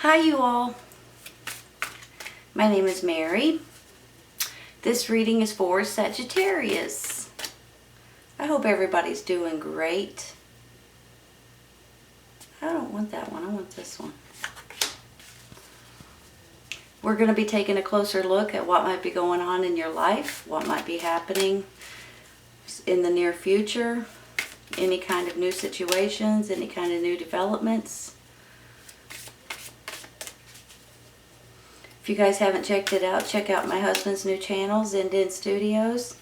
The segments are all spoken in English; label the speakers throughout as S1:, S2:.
S1: Hi you all, my name is Mary. This reading is for Sagittarius. I hope everybody's doing great. I don't want that one, I want this one. We're going to be taking a closer look at what might be going on in your life, what might be happening in the near future, any kind of new situations, any kind of new developments. If you guys haven't checked it out, check out my husband's new channel, Zen Studios.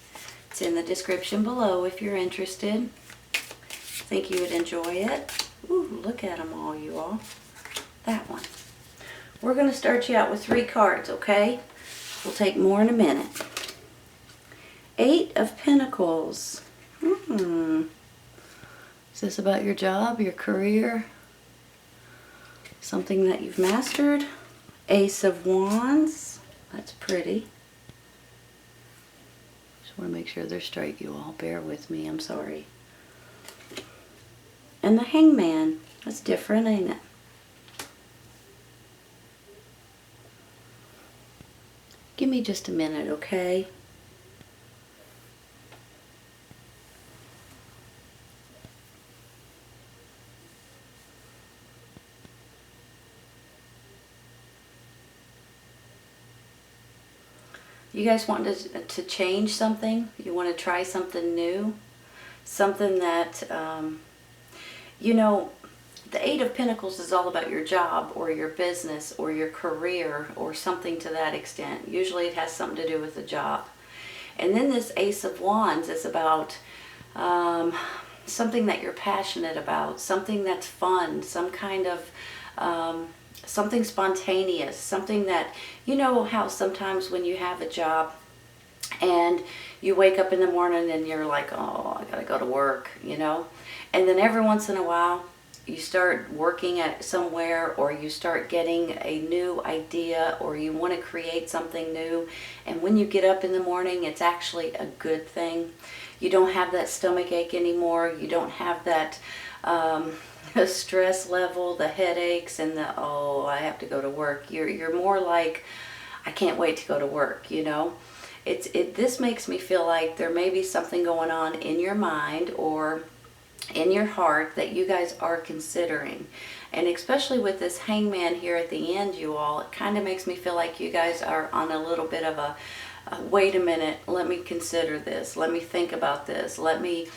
S1: It's in the description below if you're interested. I think you would enjoy it. Ooh, look at them all, you all. That one. We're going to start you out with 3 cards, okay? We'll take more in a minute. 8 of Pentacles. Is this about your job, your career? Something that you've mastered? Ace of Wands. That's pretty. Just want to make sure they're straight, you all. Bear with me. I'm sorry. And the Hangman. That's different, ain't it? Give me just a minute, okay? You guys want to change something? You want to try something new? Something that, you know, the 8 of Pentacles is all about your job or your business or your career or something to that extent. Usually it has something to do with the job. And then this Ace of Wands is about something that you're passionate about, something that's fun, some kind of something spontaneous, something that, you know how sometimes when you have a job and you wake up in the morning and you're like, oh, I gotta go to work, you know, and then every once in a while you start working at somewhere, or you start getting a new idea, or you want to create something new, and when you get up in the morning it's actually a good thing. You don't have that stomach ache anymore, you don't have that the stress level, the headaches, and the, oh, I have to go to work. You're more like, I can't wait to go to work, you know. This makes me feel like there may be something going on in your mind or in your heart that you guys are considering. And especially with this Hangman here at the end, you all, it kind of makes me feel like you guys are on a little bit of a wait a minute, let me consider this, let me think about this, let me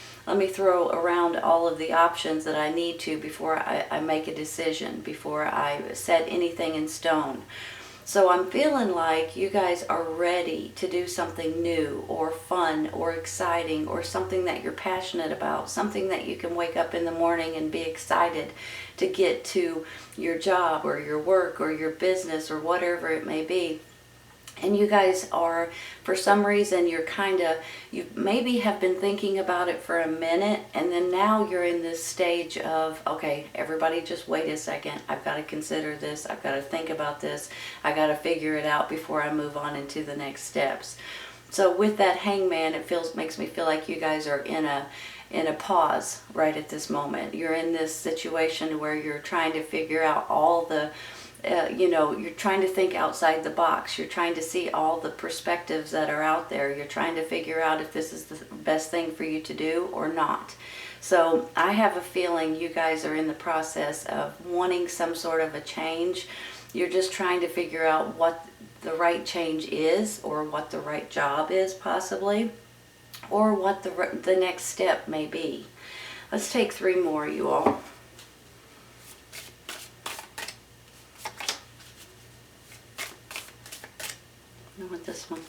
S1: throw around all of the options that I need to before I make a decision, before I set anything in stone. So I'm feeling like you guys are ready to do something new or fun or exciting or something that you're passionate about, something that you can wake up in the morning and be excited to get to your job or your work or your business or whatever it may be. And you guys are, for some reason, you maybe have been thinking about it for a minute, and then now you're in this stage of, okay, everybody just wait a second. I've got to consider this. I've got to think about this. I got to figure it out before I move on into the next steps. So with that Hangman, makes me feel like you guys are in a pause right at this moment. You're in this situation where you're trying to figure out all the you know, you're trying to think outside the box. You're trying to see all the perspectives that are out there. You're trying to figure out if this is the best thing for you to do or not. So I have a feeling you guys are in the process of wanting some sort of a change. You're just trying to figure out what the right change is, or what the right job is possibly, or what the next step may be. Let's take 3 more, you all. I want this one.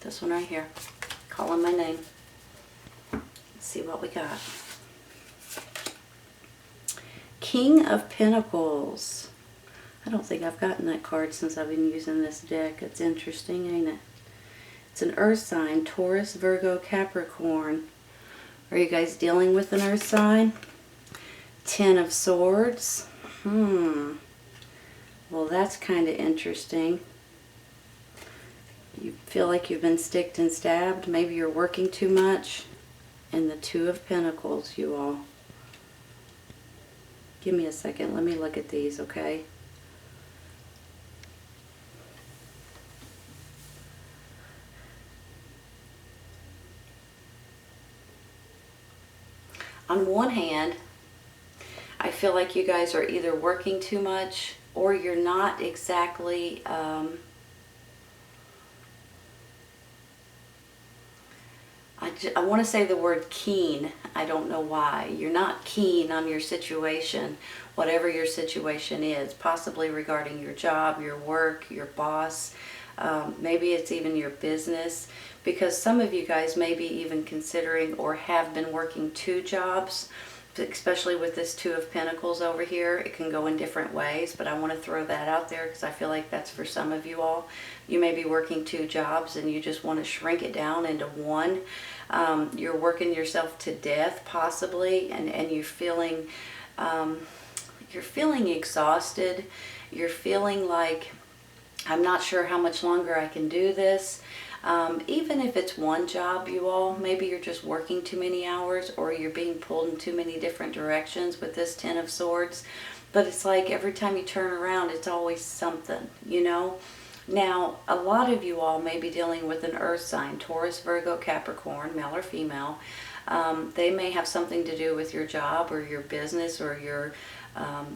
S1: This one right here. Calling my name. Let's see what we got. King of Pentacles. I don't think I've gotten that card since I've been using this deck. It's interesting, ain't it? It's an earth sign. Taurus, Virgo, Capricorn. Are you guys dealing with an earth sign? 10 of Swords. Well, that's kind of interesting. You feel like you've been sticked and stabbed. Maybe you're working too much. And the 2 of Pentacles, you all. Give me a second. Let me look at these, okay? On one hand, I feel like you guys are either working too much or you're not exactly I want to say the word keen. I don't know why. You're not keen on your situation, whatever your situation is, possibly regarding your job, your work, your boss. Maybe it's even your business, because some of you guys may be even considering or have been working 2 jobs, especially with this 2 of Pentacles over here. It can go in different ways, but I want to throw that out there because I feel like that's for some of you all. You may be working 2 jobs and you just want to shrink it down into one. You're working yourself to death possibly, and you're feeling exhausted. You're feeling like, I'm not sure how much longer I can do this. Even if it's one job, you all, maybe you're just working too many hours or you're being pulled in too many different directions with this 10 of Swords. But it's like every time you turn around, it's always something, you know? Now, a lot of you all may be dealing with an earth sign, Taurus, Virgo, Capricorn, male or female. They may have something to do with your job or your business or your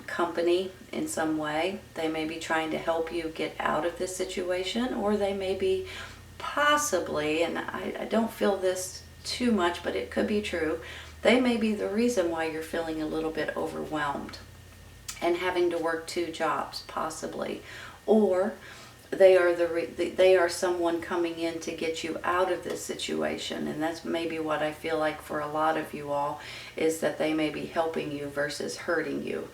S1: company in some way. They may be trying to help you get out of this situation, or they may be possibly, and I don't feel this too much, but it could be true, they may be the reason why you're feeling a little bit overwhelmed and having to work 2 jobs, possibly. Or they are someone coming in to get you out of this situation, and that's maybe what I feel like for a lot of you all, is that they may be helping you versus hurting you.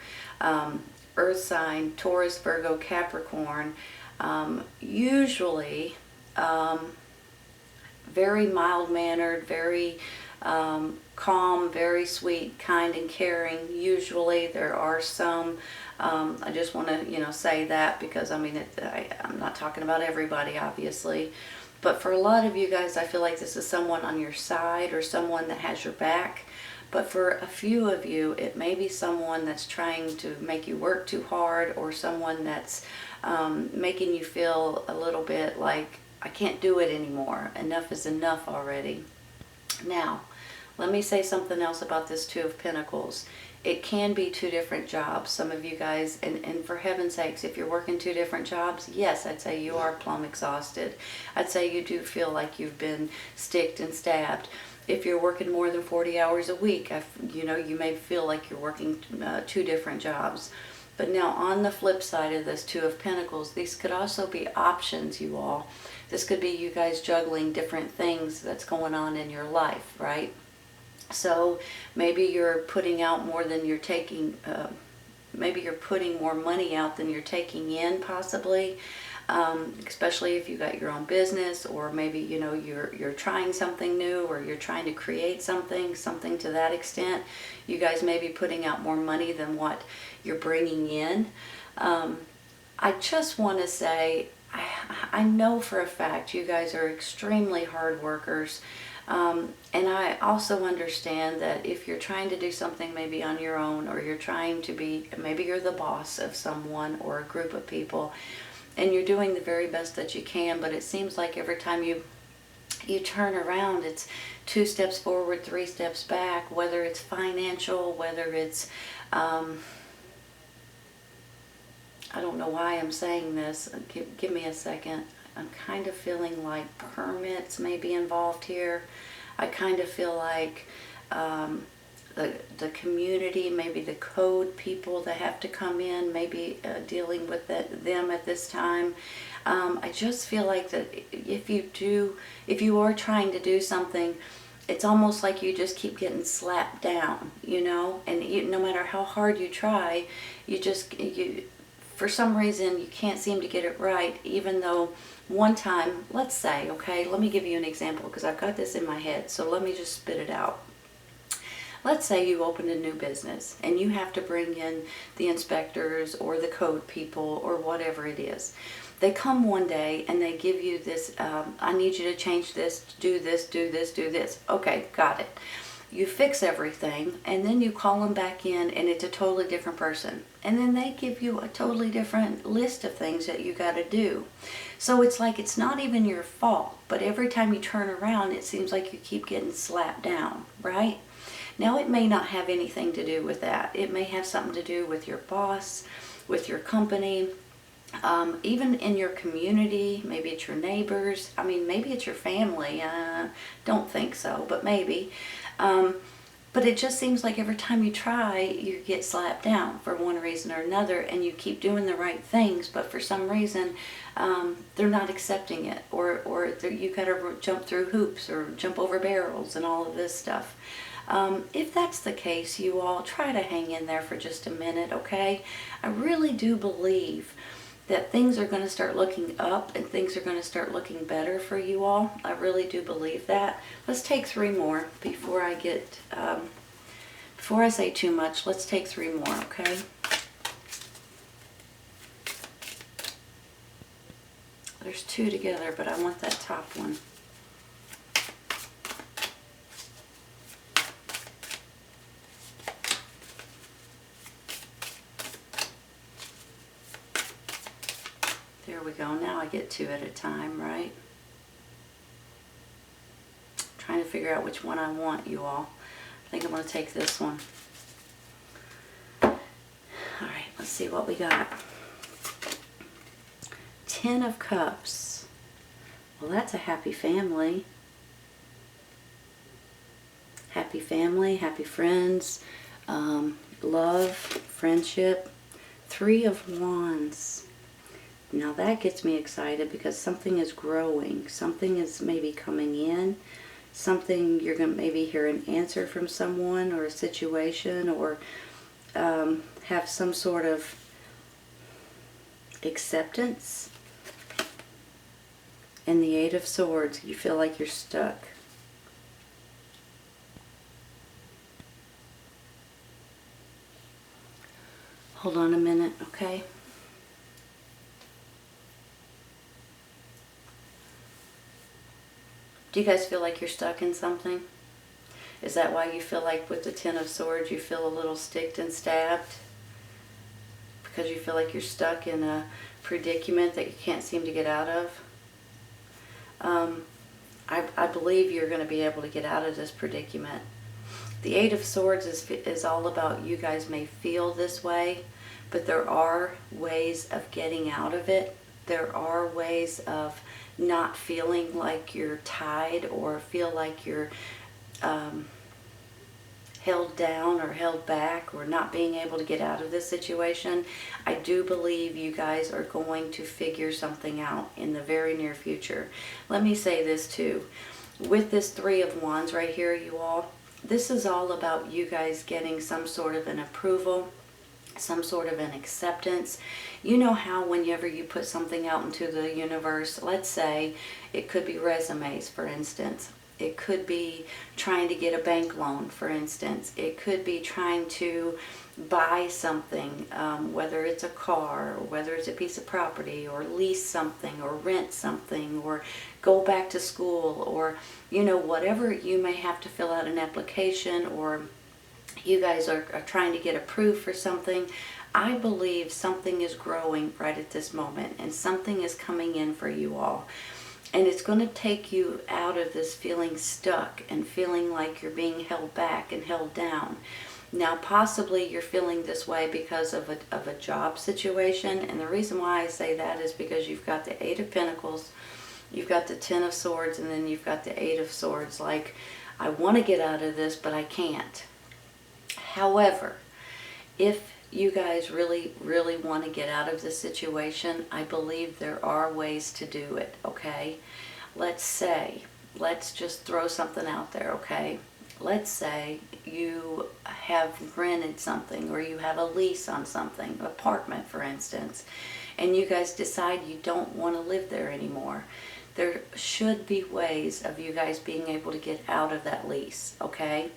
S1: Earth sign, Taurus, Virgo, Capricorn, usually very mild-mannered, very calm, very sweet, kind, and caring. Usually there are some, I just want to, say that because, I mean, I'm not talking about everybody, obviously. But for a lot of you guys, I feel like this is someone on your side or someone that has your back. But for a few of you, it may be someone that's trying to make you work too hard, or someone that's making you feel a little bit like, I can't do it anymore. Enough is enough already. Now, let me say something else about this 2 of Pentacles. It can be 2 different jobs. Some of you guys, and for heaven's sakes, if you're working 2 different jobs, yes, I'd say you are plumb exhausted. I'd say you do feel like you've been sticked and stabbed. If you're working more than 40 hours a week, you may feel like you're working 2 different jobs. But now, on the flip side of this 2 of Pentacles, these could also be options, you all. This could be you guys juggling different things that's going on in your life, right? So maybe you're putting out more than you're taking, maybe you're putting more money out than you're taking in, possibly, especially if you got your own business, or maybe, you're trying something new, or you're trying to create something to that extent. You guys may be putting out more money than what you're bringing in. I just want to say, I know for a fact you guys are extremely hard workers. And I also understand that if you're trying to do something maybe on your own, or you're trying to be, maybe you're the boss of someone or a group of people, and you're doing the very best that you can, but it seems like every time you turn around, it's 2 steps forward, 3 steps back, whether it's financial, whether it's, I don't know why I'm saying this. Give me a second. I'm kind of feeling like permits may be involved here. I kind of feel like the community, maybe the code people that have to come in, maybe dealing with them at this time. I just feel like that if you are trying to do something, it's almost like you just keep getting slapped down, and no matter how hard you try, for some reason you can't seem to get it right, even though one time, let's say, okay, let me give you an example because I've got this in my head, so let me just spit it out. Let's say you opened a new business and you have to bring in the inspectors or the code people or whatever it is. They come one day and they give you this, I need you to change this, do this, do this, do this. Okay, got it. you fix everything, and then you call them back in and it's a totally different person. And then they give you a totally different list of things that you got to do. So it's like it's not even your fault, but every time you turn around, it seems like you keep getting slapped down, right? Now, it may not have anything to do with that. It may have something to do with your boss, with your company, even in your community. Maybe it's your neighbors. I mean, maybe it's your family. Don't think so, but maybe. But it just seems like every time you try, you get slapped down for one reason or another, and you keep doing the right things, but for some reason, they're not accepting it, or you got to jump through hoops or jump over barrels and all of this stuff. If that's the case, you all try to hang in there for just a minute, okay? I really do believe that things are going to start looking up and things are going to start looking better for you all. I really do believe that. Let's take 3 more before I get, before I say too much. Let's take 3 more, okay? There's 2 together, but I want that top one. There we go. Now I get 2 at a time, right? Trying to figure out which one I want, you all. I think I'm going to take this one. Alright, let's see what we got. 10 of Cups. Well, that's a happy family. Happy family, happy friends, love, friendship. 3 of Wands. Now that gets me excited because something is growing. Something is maybe coming in. Something, you're going to maybe hear an answer from someone or a situation, or have some sort of acceptance. And the 8 of Swords, you feel like you're stuck. Hold on a minute, okay? Do you guys feel like you're stuck in something? Is that why you feel like with the 10 of Swords you feel a little sticked and stabbed? Because you feel like you're stuck in a predicament that you can't seem to get out of? I believe you're going to be able to get out of this predicament. The 8 of Swords is all about you guys may feel this way, but there are ways of getting out of it. There are ways of not feeling like you're tied or feel like you're held down or held back or not being able to get out of this situation. I do believe you guys are going to figure something out in the very near future. Let me say this too. With this 3 of Wands right here, you all, this is all about you guys getting some sort of an approval, some sort of an acceptance. You know how whenever you put something out into the universe, let's say it could be resumes, for instance. It could be trying to get a bank loan, for instance. It could be trying to buy something, whether it's a car, or whether it's a piece of property, or lease something, or rent something, or go back to school, or, you know, whatever you may have to fill out an application, or you guys are trying to get approved for something. I believe something is growing right at this moment, and something is coming in for you all. And it's going to take you out of this feeling stuck and feeling like you're being held back and held down. Now, possibly you're feeling this way because of a job situation. And the reason why I say that is because you've got the 8 of Pentacles, you've got the 10 of Swords, and then you've got the 8 of Swords. Like, I want to get out of this, but I can't. However, if you guys really, really want to get out of this situation, I believe there are ways to do it, okay? Let's just throw something out there, okay? Let's say you have rented something, or you have a lease on something, apartment for instance, and you guys decide you don't want to live there anymore. There should be ways of you guys being able to get out of that lease, okay?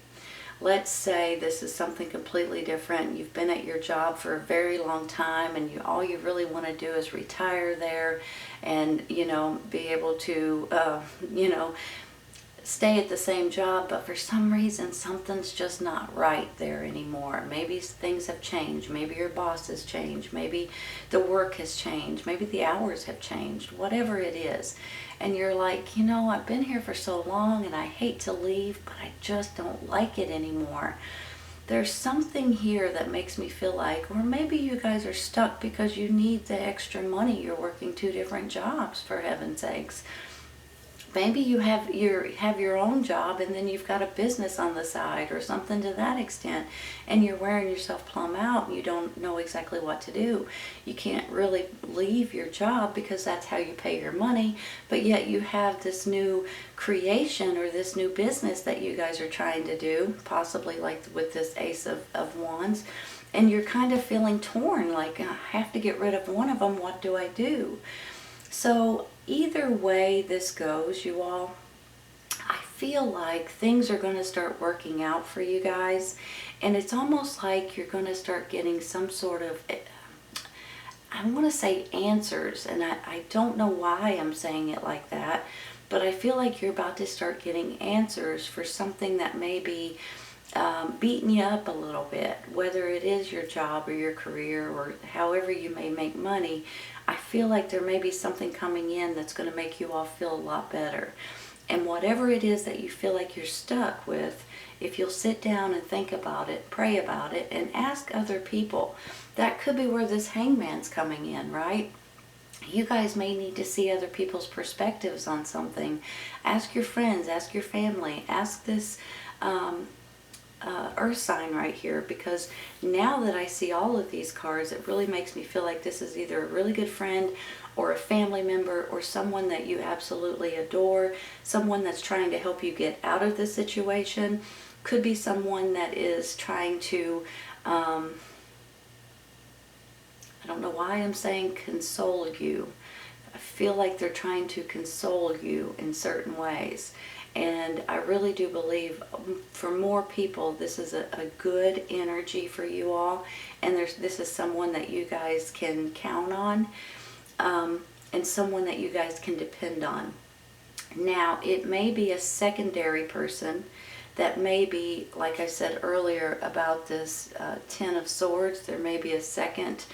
S1: Let's say this is something completely different. You've been at your job for a very long time, and all you really want to do is retire there and, you know, be able to, you know, stay at the same job, but for some reason something's just not right there anymore. Maybe things have changed. Maybe your boss has changed. Maybe the work has changed. Maybe the hours have changed. Whatever it is. And you're like, you know, I've been here for so long and I hate to leave, but I just don't like it anymore. There's something here that makes me feel like, or maybe you guys are stuck because you need the extra money. You're working 2 different jobs, for heaven's sakes. Maybe you have your own job and then you've got a business on the side or something to that extent, and you're wearing yourself plumb out and you don't know exactly what to do. You can't really leave your job because that's how you pay your money, but yet you have this new creation or this new business that you guys are trying to do, possibly like with this Ace of Wands, and you're kind of feeling torn, like, I have to get rid of one of them, what do I do? So either way this goes, you all, I feel like things are going to start working out for you guys. And it's almost like you're going to start getting some sort of, I want to say answers. And I don't know why I'm saying it like that. But I feel like you're about to start getting answers for something that may be beating you up a little bit. Whether it is your job or your career or however you may make money, I feel like there may be something coming in that's going to make you all feel a lot better. And whatever it is that you feel like you're stuck with, if you'll sit down and think about it, pray about it, and ask other people, that could be where this Hangman's coming in, right? You guys may need to see other people's perspectives on something. Ask your friends, ask your family, ask this earth sign right here, because now that I see all of these cards, it really makes me feel like this is either a really good friend or a family member or someone that you absolutely adore, someone that's trying to help you get out of the situation. Could be someone that is trying to, I don't know why I'm saying console you. I feel like they're trying to console you in certain ways. And I really do believe for more people, this is a good energy for you all. And this is someone that you guys can count on, and someone that you guys can depend on. Now, it may be a secondary person that may be, like I said earlier about this Ten of Swords, there may be a second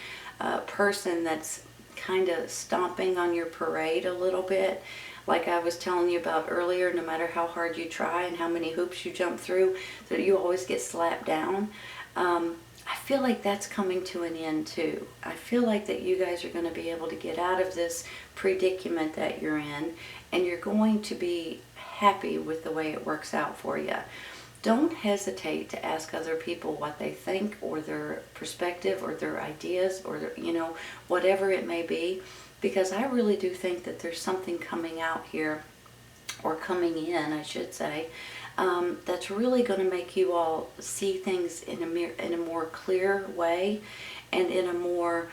S1: person that's kind of stomping on your parade a little bit. Like I was telling you about earlier, no matter how hard you try and how many hoops you jump through, that you always get slapped down. I feel like that's coming to an end too. I feel like that you guys are going to be able to get out of this predicament that you're in, and you're going to be happy with the way it works out for you. Don't hesitate to ask other people what they think, or their perspective, or their ideas, or their, whatever it may be. Because I really do think that there's something coming out here, or coming in, I should say, that's really going to make you all see things in a more clear way, and in a more,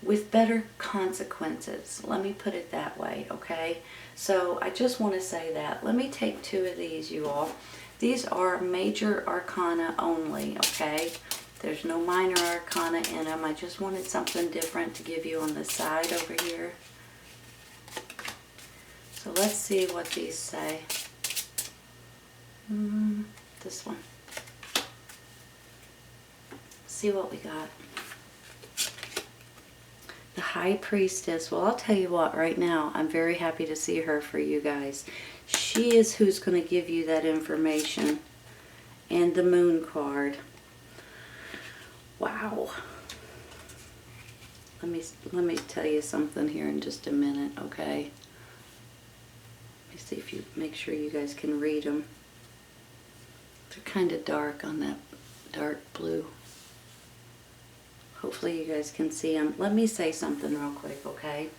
S1: with better consequences. Let me put it that way, okay? So I just want to say that. Let me take 2 of these, you all. These are major arcana only, okay? There's no minor arcana in them. I just wanted something different to give you on the side over here. So let's see what these say. This one. See what we got. The High Priestess. Well, I'll tell you what, right now, I'm very happy to see her for you guys. She is who's going to give you that information. And the Moon card. Wow. Let me tell you something here in just a minute, okay? Let me see if you make sure you guys can read them. They're kind of dark on that dark blue. Hopefully you guys can see them. Let me say something real quick, okay?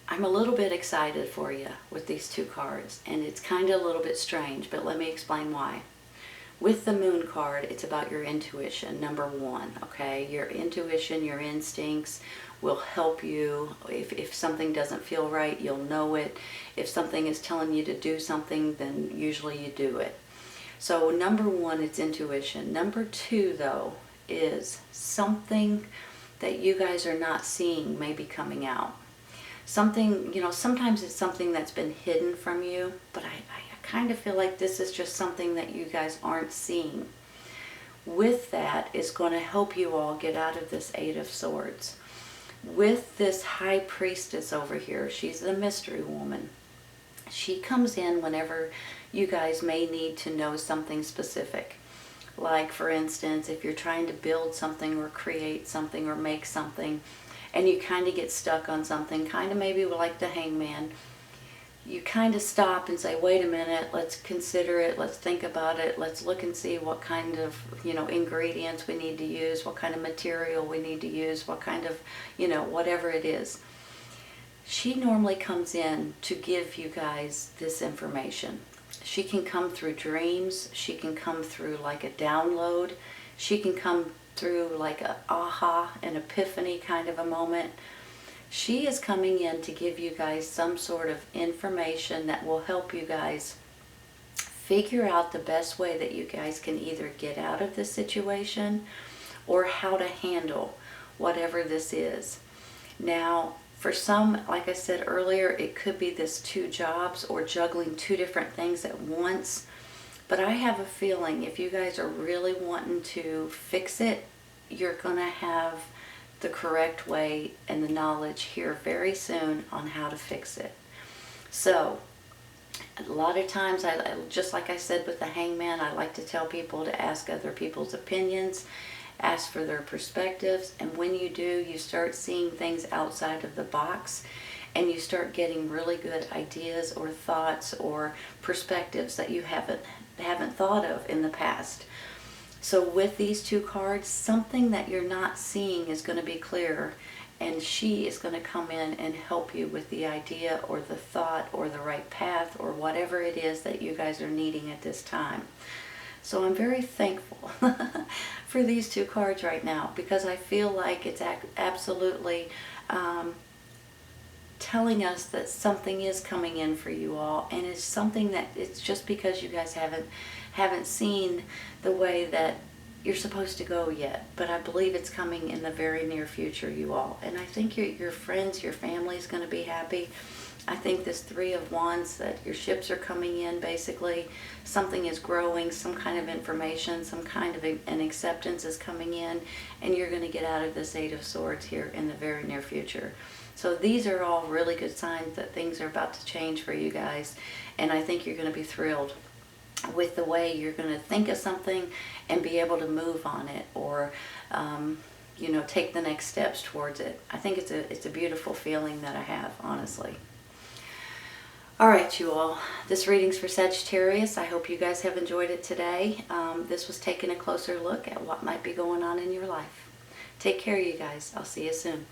S1: I'm a little bit excited for you with these 2 cards, and it's kind of a little bit strange, but let me explain why. With the Moon card, it's about your intuition, number 1, okay? Your intuition, your instincts will help you. If something doesn't feel right, you'll know it. If something is telling you to do something, then usually you do it. So number 1, it's intuition. Number 2, though, is something that you guys are not seeing may be coming out. Something, sometimes it's something that's been hidden from you, but I kind of feel like this is just something that you guys aren't seeing. With that is going to help you all get out of this Eight of Swords. With this High Priestess over here, she's the mystery woman. She comes in whenever you guys may need to know something specific. Like, for instance, if you're trying to build something or create something or make something, and you kind of get stuck on something, kind of maybe like the Hangman, you kind of stop and say, wait a minute, let's consider it, let's think about it, let's look and see what kind of, ingredients we need to use, what kind of material we need to use, what kind of, whatever it is. She normally comes in to give you guys this information. She can come through dreams, she can come through like a download, she can come through like a aha, an epiphany kind of a moment. She is coming in to give you guys some sort of information that will help you guys figure out the best way that you guys can either get out of this situation or how to handle whatever this is. Now, for some, like I said earlier, it could be this 2 jobs or juggling 2 different things at once. But I have a feeling if you guys are really wanting to fix it, you're going to have the correct way and the knowledge here very soon on how to fix it. So, a lot of times, just like I said with the Hangman, I like to tell people to ask other people's opinions, ask for their perspectives, and when you do, you start seeing things outside of the box, and you start getting really good ideas or thoughts or perspectives that you haven't thought of in the past. So with these 2 cards, something that you're not seeing is going to be clearer, and she is going to come in and help you with the idea or the thought or the right path or whatever it is that you guys are needing at this time. So I'm very thankful for these 2 cards right now, because I feel like it's absolutely telling us that something is coming in for you all, and it's something that it's just because you guys haven't seen the way that you're supposed to go yet. But I believe it's coming in the very near future, you all. And I think your friends, your family is going to be happy. I think this 3 of Wands, that your ships are coming in, basically. Something is growing, some kind of information, some kind of an acceptance is coming in, and you're going to get out of this 8 of Swords here in the very near future. So these are all really good signs that things are about to change for you guys, and I think you're going to be thrilled with the way you're going to think of something and be able to move on it, or take the next steps towards it. I think it's a beautiful feeling that I have, honestly. All right, you all. This reading's for Sagittarius. I hope you guys have enjoyed it today. This was taking a closer look at what might be going on in your life. Take care, you guys. I'll see you soon.